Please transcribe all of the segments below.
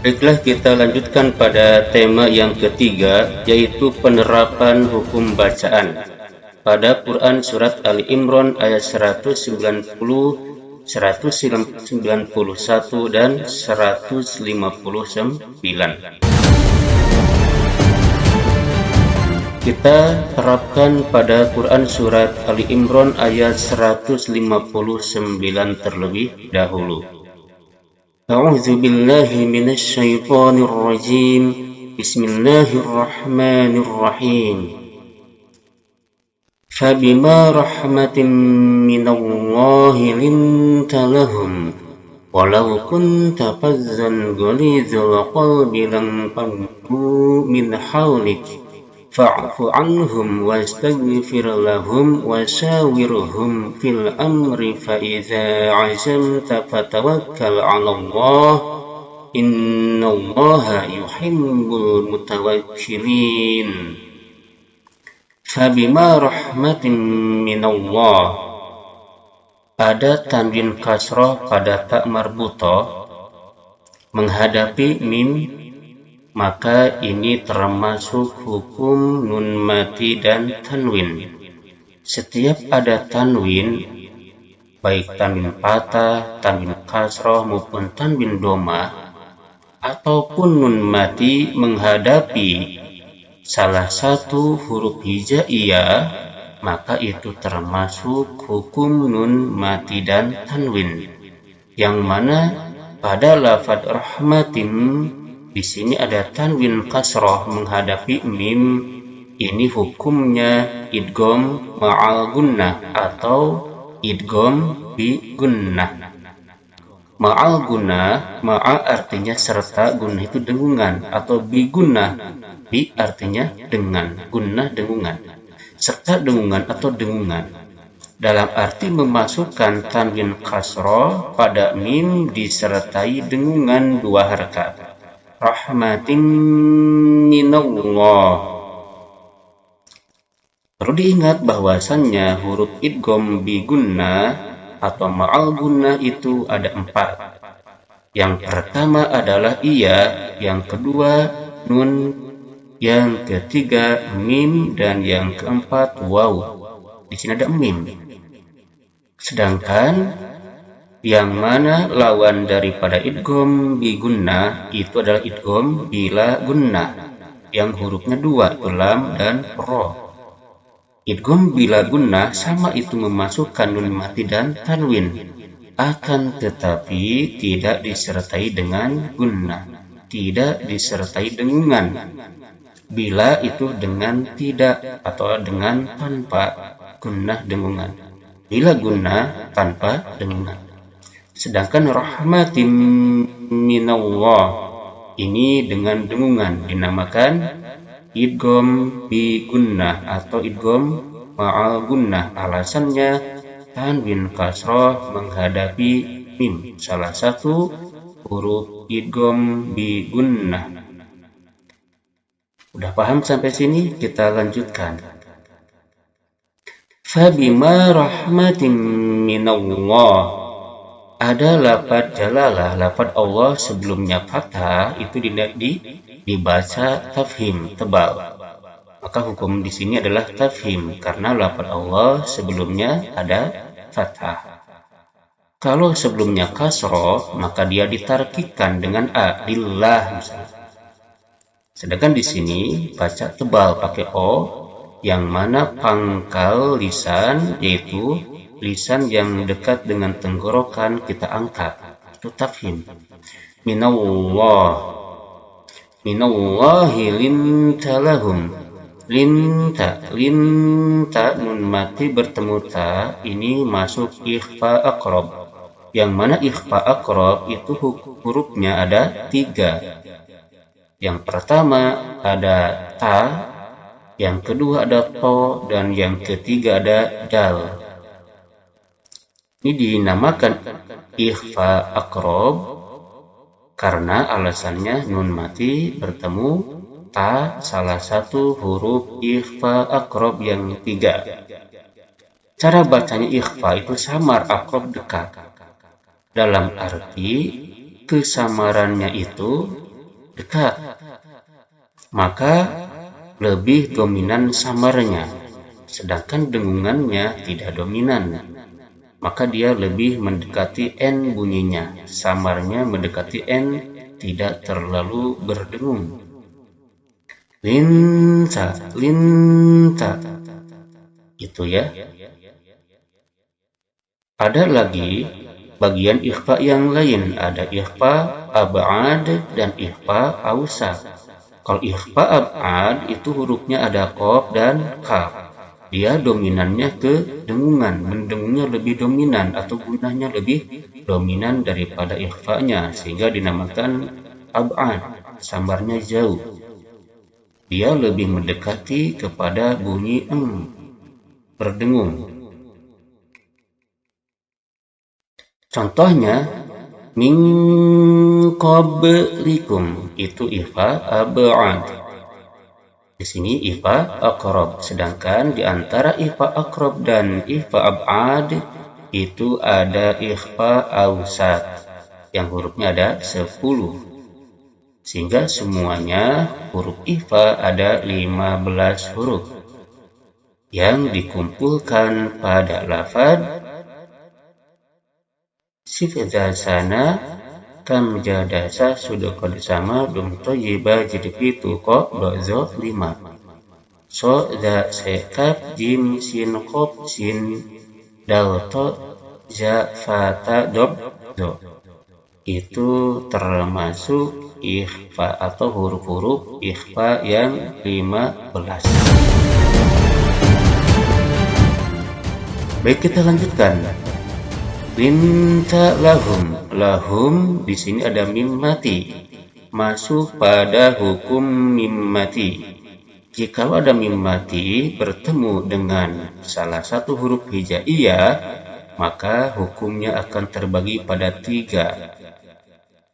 Baiklah, kita lanjutkan pada tema yang ketiga, yaitu penerapan hukum bacaan pada Quran Surat Ali Imran ayat 190, 191 dan 159. Kita terapkan pada Quran Surat Ali Imran ayat 159 terlebih dahulu. A'udzu billahi minasy syaithanir rajim. Bismillahirrahmanirrahim. Fabima rahmatin minallahi linta lahum walau kunta fazzan ghalidhal qalbi lanfaddu min hawlik fa'fu anhum wastaghfir lahum washawirhum fil amri fa idza 'azamta fatawakkal 'alallah innallaha yuhibbul mutawakkilin. Fabima rahmatin minallah, ada tanwin kasroh pada tak marbutoh menghadapi mim, maka ini termasuk hukum nun mati dan tanwin. Setiap ada tanwin, baik tanwin patah, tanwin kasroh maupun tanwin doma, ataupun nun mati menghadapi salah satu huruf hijaiyah, maka itu termasuk hukum nun mati dan tanwin. Yang mana pada lafadz rahmatin di sini ada tanwin kasroh menghadapi mim, ini hukumnya idgham ma'al gunnah atau idgham bi gunnah. Ma'al gunnah, ma'a artinya serta, gunnah itu dengungan, atau bi gunnah, bi artinya dengan, gunnah dengungan, serta dengungan atau dengungan. Dalam arti memasukkan tanwin kasroh pada mim disertai dengungan 2 harakat. Rahmatin minallah. Perlu diingat bahwasannya huruf idgham bi gunnah atau ma'al gunnah itu ada 4. Yang pertama adalah iya, yang kedua nun, yang ketiga mim, dan yang keempat waw. Di sini ada mim. Sedangkan yang mana lawan daripada idgham bi gunnah itu adalah idgham bila gunnah, yang hurufnya 2, lam dan ro. Idgham bila gunnah sama itu memasukkan nun mati dan tanwin, akan tetapi tidak disertai dengan gunnah, tidak disertai dengungan. Bila itu dengan tidak atau dengan tanpa gunnah dengungan, bila gunnah tanpa dengungan. Sedangkan rahmatin minallah ini dengan dengungan dinamakan idgham bi gunnah atau idgham ma'al gunnah. Alasannya tanwin kasroh menghadapi mim, salah satu huruf idgham bi gunnah. Udah paham sampai sini? Kita lanjutkan. Fabima rahmatin minallah, ada lafadz jalalah, lafadz Allah sebelumnya fathah itu dibaca tafhim, tebal. Maka hukum di sini adalah tafhim karena lafadz Allah sebelumnya ada fathah. Kalau sebelumnya kasroh, maka dia ditarkikkan dengan a, lillah misalnya. Sedangkan di sini baca tebal pakai o, yang mana pangkal lisan, yaitu lisan yang dekat dengan tenggorokan kita angkat, itu tafhim. Minallah, minallahi linta lahum. Linta, linta nun mati bertemu ta, ini masuk ikhfa aqrab. Yang mana ikhfa aqrab itu hurufnya ada 3. Yang pertama ada ta, yang kedua ada to, dan yang ketiga ada dal. Ini dinamakan ikhfa aqrab karena alasannya nun mati bertemu ta, salah satu huruf ikhfa aqrab yang 3. Cara bacanya ikhfa itu samar, aqrab dekat. Dalam arti kesamarannya itu dekat, maka lebih dominan samarnya, sedangkan dengungannya tidak dominan, maka dia lebih mendekati N bunyinya, samarnya mendekati N, tidak terlalu berdengung. Linta, linta, itu ya. Ada lagi bagian ikhfa yang lain, ada ikhfa ab'ad dan ikhfa awsat. Kalau ikhfa ab'ad itu hurufnya ada qaf dan kaf. Dia dominannya ke dengungan, mendengungnya lebih dominan atau gunanya lebih dominan daripada ikhfanya, sehingga dinamakan ab'ad, samarnya jauh. Dia lebih mendekati kepada bunyi berdengung. Contohnya, min qablikum itu ikhfa ab'ad. Di sini ikhfa aqrab, sedangkan di antara ikhfa aqrab dan ikhfa ab'ad itu ada ikhfa awsat yang hurufnya ada 10. Sehingga semuanya huruf ikhfa ada 15 huruf yang dikumpulkan pada lafaz sifdasana kam jadasa sudah kode sama dum toyiba jadi itu kok dozo 5 so da sekap jim sin kop sin dalto ja fata dob do, itu termasuk ikhfa atau huruf-huruf ikhfa yang 15. Baik, kita lanjutkan. Linta lahum, lahum di sini ada mim mati, masuk pada hukum mim mati. Jika ada mim mati bertemu dengan salah satu huruf hijaiyah, maka hukumnya akan terbagi pada 3.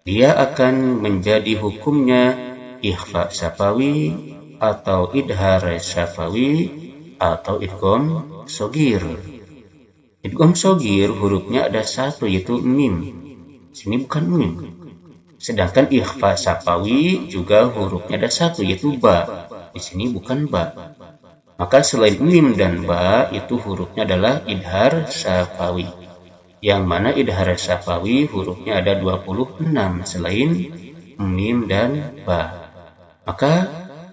Dia akan menjadi hukumnya ikhfa syafawi atau idhar syafawi atau idgham shogir. Idgham shogir hurufnya ada 1 yaitu mim. Sini bukan mim. Sedangkan ikhfa syafawi juga hurufnya ada 1 yaitu ba. Di sini bukan ba. Maka selain mim dan ba itu hurufnya adalah idhar syafawi. Yang mana idhar syafawi hurufnya ada 26 selain mim dan ba. Maka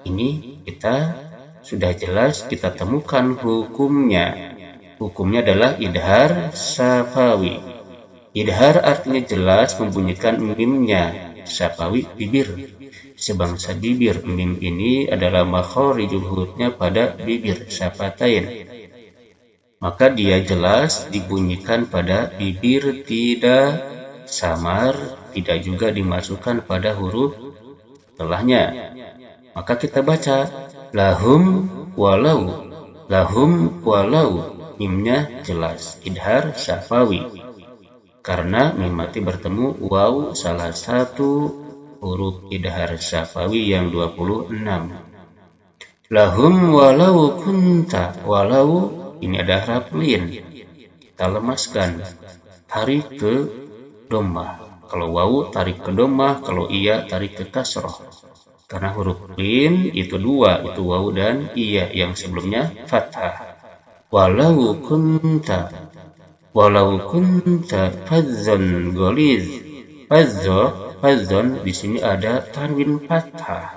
ini kita sudah jelas kita temukan hukumnya. Hukumnya adalah idhar syafawi. Idhar artinya jelas membunyikan mimnya, syafawi bibir. Sebangsa bibir, mim ini adalah makharijul hurufnya pada bibir syafatain. Maka dia jelas dibunyikan pada bibir, tidak samar, tidak juga dimasukkan pada huruf setelahnya. Maka kita baca lahum walau, lahum walau, mimnya jelas idhar syafawi karena mim mati bertemu waw, salah satu huruf idhar syafawi yang 26. Lahum walau kunta, walau ini ada haraf lin, kita lemaskan, tarik ke dhammah. Kalau wawu tarik ke dhammah, kalau iya tarik ke kasroh. Karena huruf lin itu 2, itu wawu dan iya, yang sebelumnya fathah. Walau kunta fazzan ghaliz. Fazzon di sini ada tanwin fathah.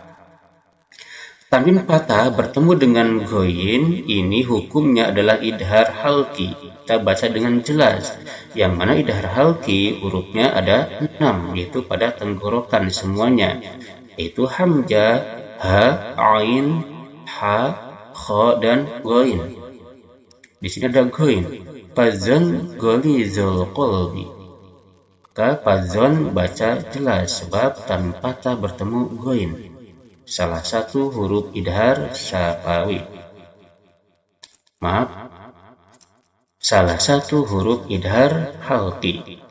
Tanwin fathah bertemu dengan ghoin, ini hukumnya adalah idhar halki. Kita baca dengan jelas. Yang mana idhar halki hurufnya ada 6, yaitu pada tenggorokan semuanya. Yaitu hamzah, ha, ain, ha, kha, dan ghoin. Di sini ada ghoin. Fazon gholizul qalbi. Maka fazon baca jelas sebab tanwin fathah bertemu ghoin. Salah satu huruf idhar syafawi. Salah satu huruf idhar halqi.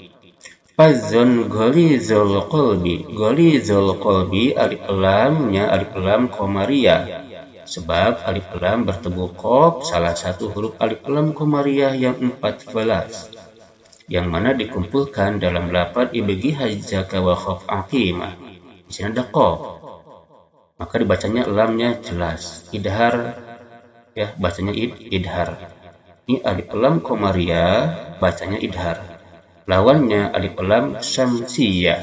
Fazzon ghalizul qalbi. Ghalizul qalbi alif lamnya alif lam qamariyah. Sebab alif lam bertemu qaf, salah satu huruf alif lam qamariyah yang 14. Yang mana dikumpulkan dalam lafaz ibghi hajjaka wa khaf aqimah. Di sini ada qaf, maka dibacanya lamnya jelas. Idhar, ya, bacanya idhar. Ini alif lam qamariyah, bacanya idhar. Lawannya alif lam syamsiyah,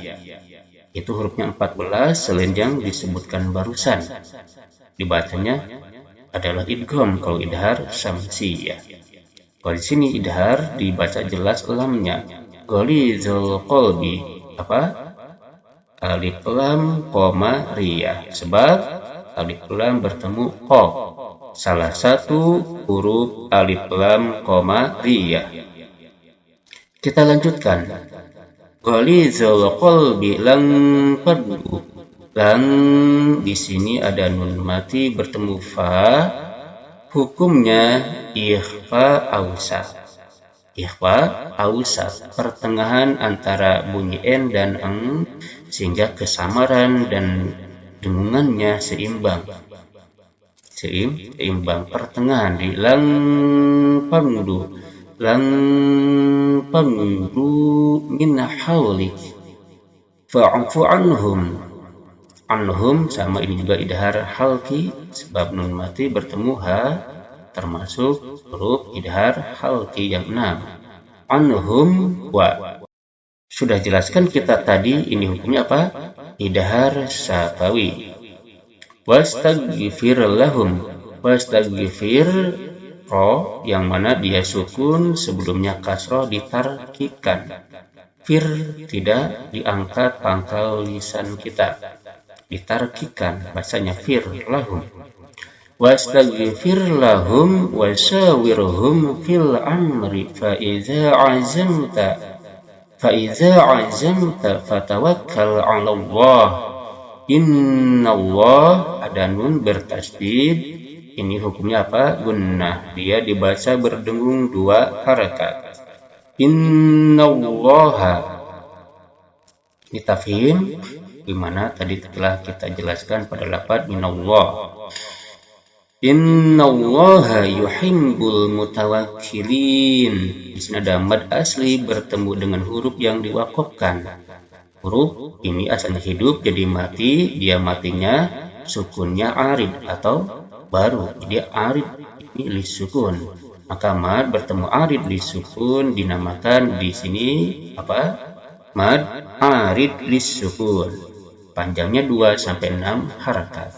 itu hurufnya 14 selain yang disebutkan barusan. Dibacanya adalah idgham kalau idhar syamsiyah. Kalau di sini idhar dibaca jelas lamnya. Ghalizul qalbi, apa? Alif lam qamariyah, sebab alif lam bertemu qaf, salah satu huruf alif lam qamariyah. Kita lanjutkan. Ghalizul qalbi lang faddu. Lang di sini ada nun mati bertemu fa, hukumnya ikhfa awsat. Ikhfa awsat, pertengahan antara bunyi n dan eng, sehingga kesamaran dan dengungannya seimbang. Seimbang, pertengahan di lang pangdu. Lang pangdu min hawlik fa'fu anhum. Anhum sama ini juga idhar halki, sebab nun mati bertemu ha, termasuk huruf idhar halki yang 6. Anhum wa. Sudah jelaskan kita tadi, ini hukumnya apa? Idhar syafawi. Wastaghfir lahum. Wastaghfir ro, yang mana dia sukun, sebelumnya kasroh ditarkikan. Fir tidak diangkat pangkal lisan kita, ditarkikan, bacanya fir lahum. Wastaghfir lahum wasyawirhum fil amri fa iza azamta fatawakkal 'ala Allah. Innallah, ada nun bertasydid. Ini hukumnya apa? Gunnah. Dia dibaca berdengung 2 harakat. Innallaha. Ini tafhim, dimana tadi telah kita jelaskan pada lafaz minallah. Innallaha yuhibbul mutawakkilin. Di sini ada mad asli bertemu dengan huruf yang diwakafkan. Huruf ini asalnya hidup jadi mati, dia matinya sukunnya arid atau baru, jadi arid ini lisukun. Maka mad bertemu arid lisukun dinamakan di sini apa? Mad arid lisukun. Panjangnya 2 sampai 6 harakat.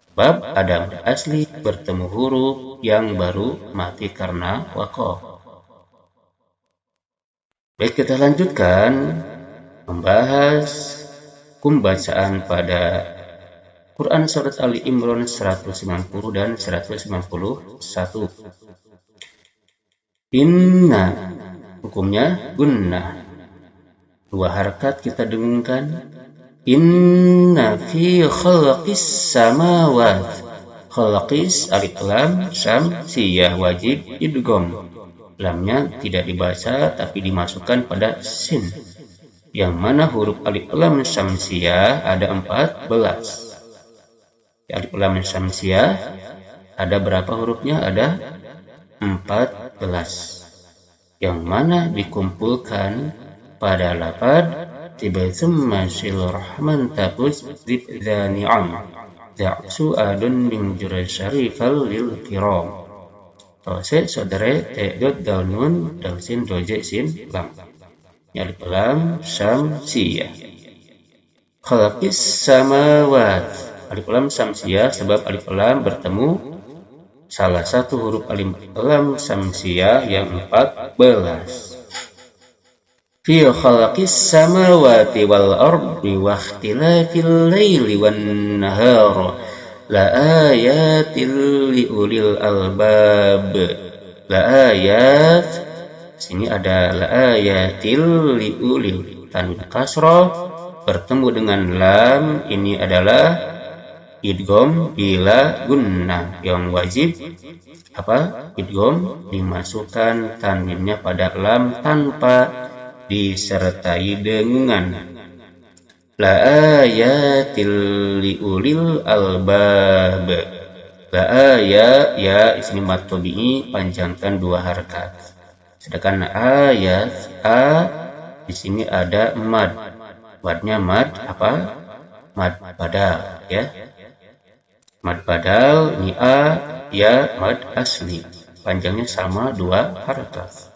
Sebab ada mad asli bertemu huruf yang baru mati karena waqaf. Baik, kita lanjutkan membahas hukum bacaan pada Quran Surat Ali Imran 190 dan 191. Inna, hukumnya gunnah. 2 harakat kita dengungkan. Inna fi khalqis samawat. Khalqis alif lam syamsiyah wajib idgham. Lamnya tidak dibaca tapi dimasukkan pada sin. Yang mana huruf alif lam syamsiyah ada 14. Alif lam syamsiyah ada berapa hurufnya? Ada 14. Yang mana dikumpulkan pada lafaz Tibazummasil rahman tabuz zibzani'am Za'su adun min jurai syarifal lil kiram. Tose sodere te'dot dalnun dalsin doje sin lam. Alif lam syamsiyah. Khalaqis samawat. Alif lam syamsiyah sebab alif lam bertemu salah satu huruf alif lam syamsiyah yang 14. Fi khalaqis samawati wal ardi wa ikhtilafil laili wan nahar la ayatil liulil albab. La ayat, sini ada la ayatil liulil, tanwin kasrah bertemu dengan lam, ini adalah idgham bila gunnah, yang wajib apa? Idgham dimasukkan tanwinnya pada lam tanpa disertai dengungan. La ayatil liulil albab. La ayat, ya ismi mad tabi'i, panjangkan 2 harakat. Sedangkan ayat a di sini ada mad. Wadnya mad apa? mad badal ya. Mad badal ini a, ya mad asli. Panjangnya sama 2 harakat.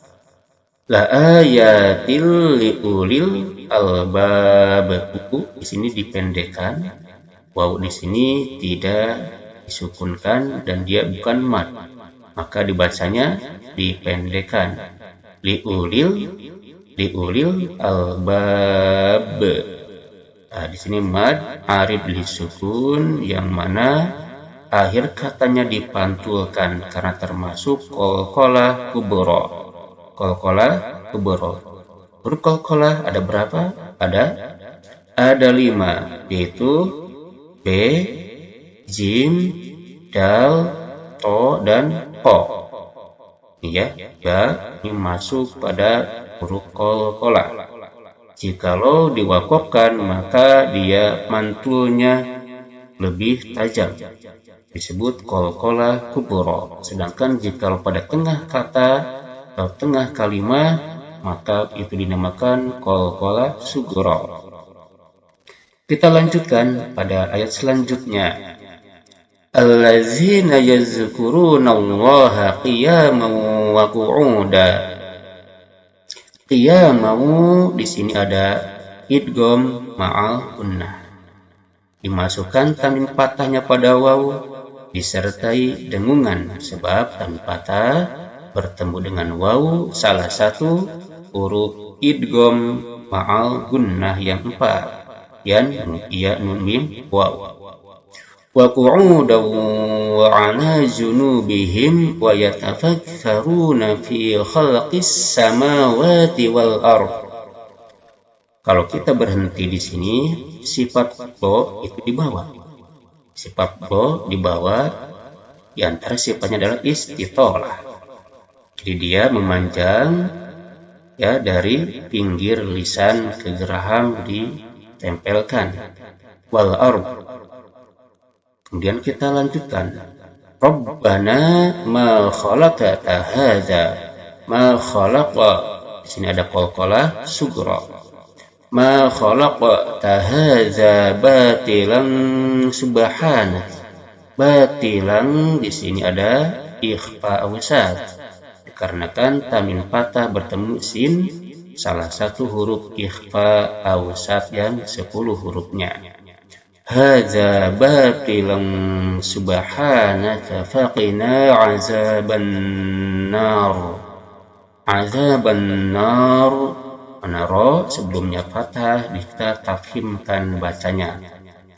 La ayatil liulil albab. Di sini dipendekkan. Waw di sini tidak disukunkan dan dia bukan mad. Maka dibacanya dipendekkan. Liulil albab. Nah, di sini mad arid disukun yang mana akhir katanya dipantulkan karena termasuk qalqalah kubra. Qalqalah kubra. Huruf qalqalah ada berapa? Ada 5, yaitu B, Jim, Dal, To, dan Po. Ini ya, ini masuk pada huruf qalqalah. Jikalau diwakofkan maka dia mantulnya lebih tajam, disebut qalqalah kubra. Sedangkan jikalau pada tengah kata atau tengah kalimat maka itu dinamakan qalqalah sughra. Kita lanjutkan pada ayat selanjutnya. Allazina yazkuruna Allaha qiyaman wa qu'udan. Qiyamau di sini ada idgham ma'al gunnah. Dimasukkan tanwin patahnya pada waw disertai dengungan sebab tanwin patah bertemu dengan waw salah satu huruf idgham ma'al gunnah yang 4 ya nun mim waw. Wa qu'udan wa 'ala junubihim wa yatafakkaruna fi khalqis samawati wal ardh. Kalau kita berhenti di sini, sifat bo itu di bawah. Sifat bo di bawah, di antara sifatnya adalah istitolah. Jadi dia memanjang ya dari pinggir lisan ke geraham ditempelkan. Wal ardh. Kemudian kita lanjutkan. Rabbana ma khalaqta hadza. Ma khalaqa. Di sini ada qalqalah sughra. Ma khalaqta hadza batilan subhanak. Batilan di sini ada ikhfa awsat. Dikarenakan tanwin patah bertemu sin salah satu huruf ikhfa awsat yang 10 hurufnya. Hadza batilan subhanaka faqina azaban nar. Azaban nar. Mana ro sebelumnya patah kita tafhimkan bacanya.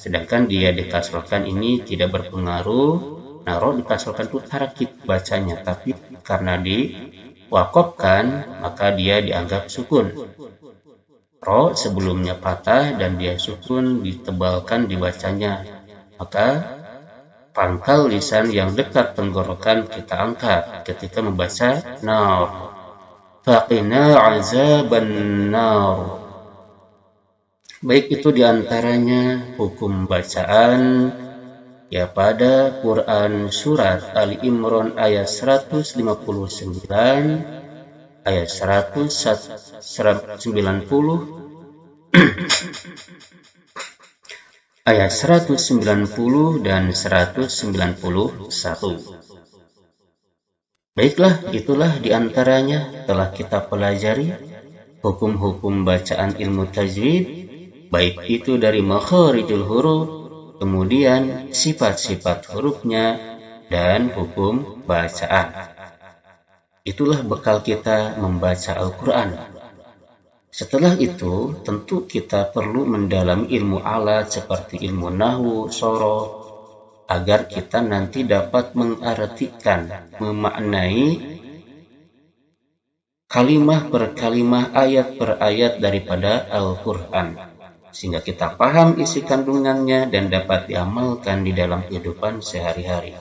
Sedangkan dia dikasrokan ini tidak berpengaruh. Nah ro dikasrokan itu tarakib bacanya, tapi karena diwakofkan maka dia dianggap sukun. Ro sebelumnya patah dan dia sukun ditebalkan dibacanya, maka pangkal lisan yang dekat tenggorokan kita angkat ketika membaca nar. Faqina azaban nar. Baik, itu diantaranya hukum bacaan ya pada Quran surat Ali Imran ayat 159, ayat 190 ayat 190 dan 191. Baiklah, itulah diantaranya telah kita pelajari hukum-hukum bacaan ilmu tajwid, baik itu dari makharijul huruf, kemudian sifat-sifat hurufnya, dan hukum bacaan. Itulah bekal kita membaca Al-Quran. Setelah itu, tentu kita perlu mendalami ilmu alat seperti ilmu nahwu, sorof, agar kita nanti dapat mengartikan, memaknai kalimah per kalimah, ayat per ayat daripada Al-Quran, sehingga kita paham isi kandungannya dan dapat diamalkan di dalam kehidupan sehari-hari.